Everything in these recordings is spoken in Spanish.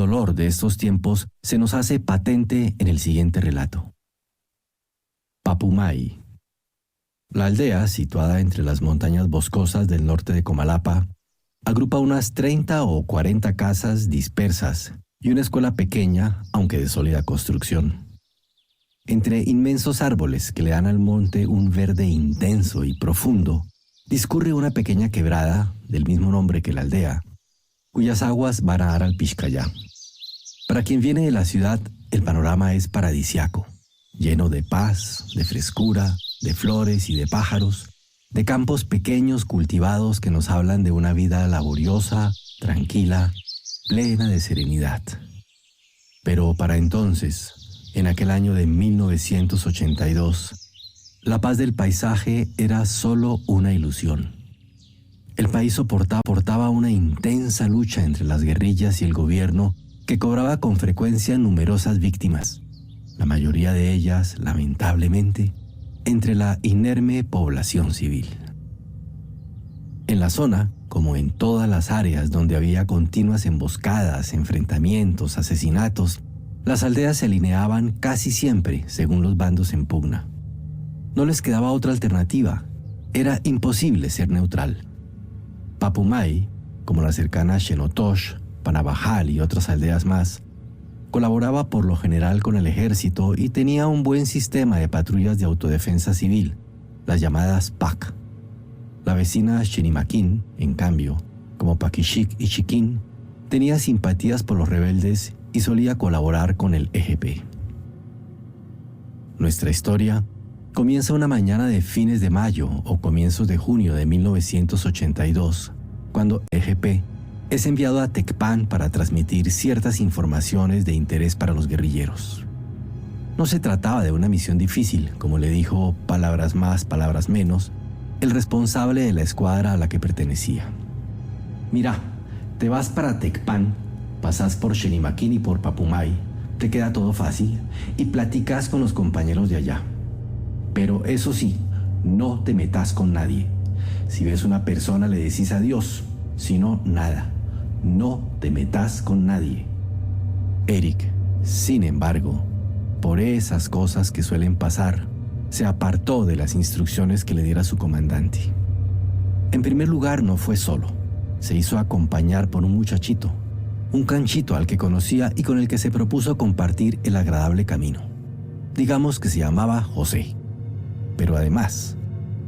dolor de estos tiempos se nos hace patente en el siguiente relato. Papumay. La aldea, situada entre las montañas boscosas del norte de Comalapa, agrupa unas 30 o 40 casas dispersas y una escuela pequeña, aunque de sólida construcción. Entre inmensos árboles que le dan al monte un verde intenso y profundo, discurre una pequeña quebrada del mismo nombre que la aldea, cuyas aguas van a dar al Pixcayá. Para quien viene de la ciudad, el panorama es paradisiaco, lleno de paz, de frescura, de flores y de pájaros, de campos pequeños cultivados que nos hablan de una vida laboriosa, tranquila, plena de serenidad. Pero para entonces, en aquel año de 1982, la paz del paisaje era solo una ilusión. El país soportaba una intensa lucha entre las guerrillas y el gobierno que cobraba con frecuencia numerosas víctimas, la mayoría de ellas, lamentablemente, entre la inerme población civil. En la zona, como en todas las áreas donde había continuas emboscadas, enfrentamientos, asesinatos, las aldeas se alineaban casi siempre según los bandos en pugna. No les quedaba otra alternativa. Era imposible ser neutral. Papumay, como la cercana Xenotosh, Panabajal y otras aldeas más, colaboraba por lo general con el ejército y tenía un buen sistema de patrullas de autodefensa civil, las llamadas PAC. La vecina Xinimaquín, en cambio, como Paquixic y Chiquín, tenía simpatías por los rebeldes y solía colaborar con el EGP. Nuestra historia comienza una mañana de fines de mayo o comienzos de junio de 1982, cuando EGP es enviado a Tecpan para transmitir ciertas informaciones de interés para los guerrilleros. No se trataba de una misión difícil, como le dijo, palabras más, palabras menos, el responsable de la escuadra a la que pertenecía. Mira, te vas para Tecpan, pasas por Xenimaquín y por Papumay, te queda todo fácil y platicas con los compañeros de allá. Pero eso sí, no te metas con nadie. Si ves una persona le decís adiós, si no, nada. No te metas con nadie. Eric, sin embargo, por esas cosas que suelen pasar, se apartó de las instrucciones que le diera su comandante. En primer lugar, no fue solo. Se hizo acompañar por un muchachito, un canchito al que conocía y con el que se propuso compartir el agradable camino. Digamos que se llamaba José. Pero además,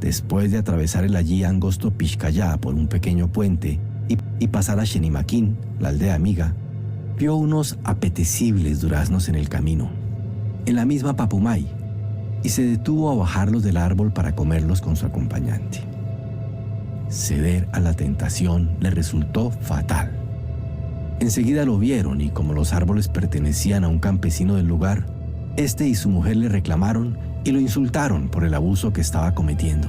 después de atravesar el allí angosto Pixcayá por un pequeño puente y pasar a Xenimaquín, la aldea amiga, vio unos apetecibles duraznos en el camino, en la misma Papumay, y se detuvo a bajarlos del árbol para comerlos con su acompañante. Ceder a la tentación le resultó fatal. Enseguida lo vieron y como los árboles pertenecían a un campesino del lugar, este y su mujer le reclamaron y lo insultaron por el abuso que estaba cometiendo.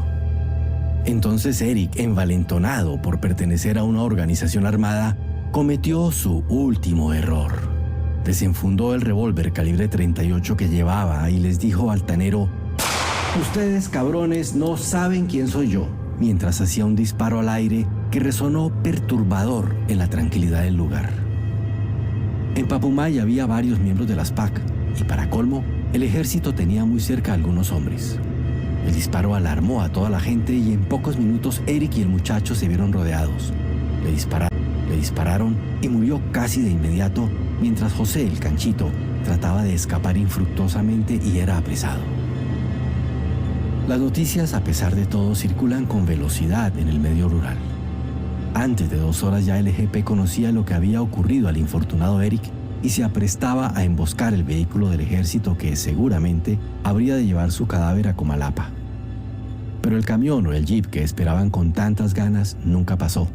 Entonces Eric, envalentonado por pertenecer a una organización armada, cometió su último error. Desenfundó el revólver calibre 38 que llevaba y les dijo altanero: «Ustedes, cabrones, no saben quién soy yo», mientras hacía un disparo al aire que resonó perturbador en la tranquilidad del lugar. En Papumay había varios miembros de las PAC y, para colmo, el ejército tenía muy cerca a algunos hombres. El disparo alarmó a toda la gente y en pocos minutos Eric y el muchacho se vieron rodeados. Le dispararon y murió casi de inmediato mientras José, el canchito, trataba de escapar infructuosamente y era apresado. Las noticias, a pesar de todo, circulan con velocidad en el medio rural. Antes de 2 horas ya el EGP conocía lo que había ocurrido al infortunado Eric y se aprestaba a emboscar el vehículo del ejército que seguramente habría de llevar su cadáver a Comalapa. Pero el camión o el jeep que esperaban con tantas ganas nunca pasó.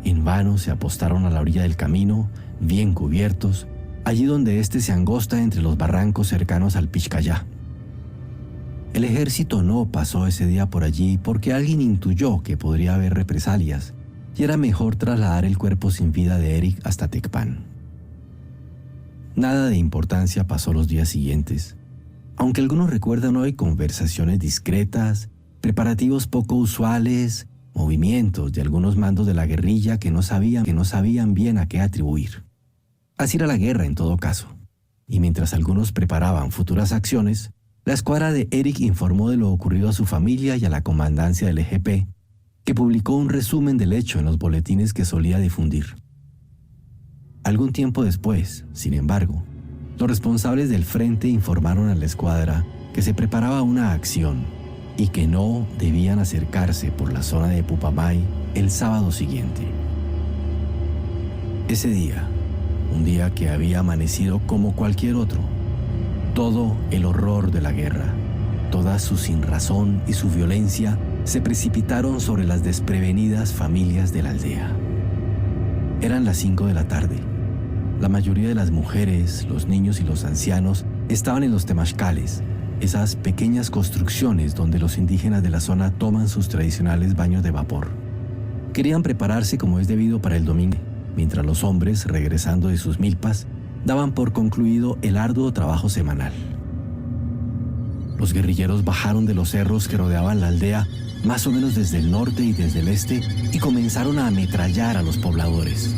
En vano se apostaron a la orilla del camino, bien cubiertos, allí donde éste se angosta entre los barrancos cercanos al Pixcayá. El ejército no pasó ese día por allí porque alguien intuyó que podría haber represalias y era mejor trasladar el cuerpo sin vida de Eric hasta Tecpan. Nada de importancia pasó los días siguientes, aunque algunos recuerdan hoy conversaciones discretas, preparativos poco usuales, movimientos de algunos mandos de la guerrilla que no sabían bien a qué atribuir. Así era la guerra en todo caso. Y mientras algunos preparaban futuras acciones, la escuadra de Eric informó de lo ocurrido a su familia y a la comandancia del EGP, que publicó un resumen del hecho en los boletines que solía difundir. Algún tiempo después, sin embargo, los responsables del frente informaron a la escuadra que se preparaba una acción y que no debían acercarse por la zona de Pupamay el sábado siguiente. Ese día, un día que había amanecido como cualquier otro, todo el horror de la guerra, toda su sinrazón y su violencia se precipitaron sobre las desprevenidas familias de la aldea. Eran las 5 de la tarde. La mayoría de las mujeres, los niños y los ancianos estaban en los temazcales, esas pequeñas construcciones donde los indígenas de la zona toman sus tradicionales baños de vapor. Querían prepararse como es debido para el domingo, mientras los hombres, regresando de sus milpas, daban por concluido el arduo trabajo semanal. Los guerrilleros bajaron de los cerros que rodeaban la aldea, más o menos desde el norte y desde el este, y comenzaron a ametrallar a los pobladores.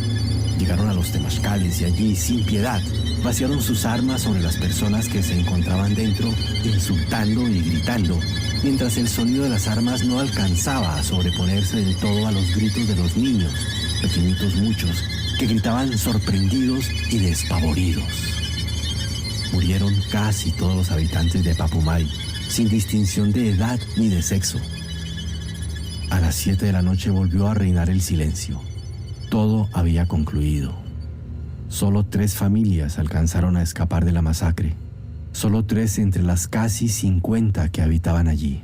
Llegaron a los temazcales y allí, sin piedad, vaciaron sus armas sobre las personas que se encontraban dentro, insultando y gritando, mientras el sonido de las armas no alcanzaba a sobreponerse del todo a los gritos de los niños, pequeñitos muchos, que gritaban sorprendidos y despavoridos. Murieron casi todos los habitantes de Papumay, sin distinción de edad ni de sexo. A las 7 de la noche volvió a reinar el silencio. Todo había concluido. Solo 3 familias alcanzaron a escapar de la masacre. Solo 3 entre las casi 50 que habitaban allí.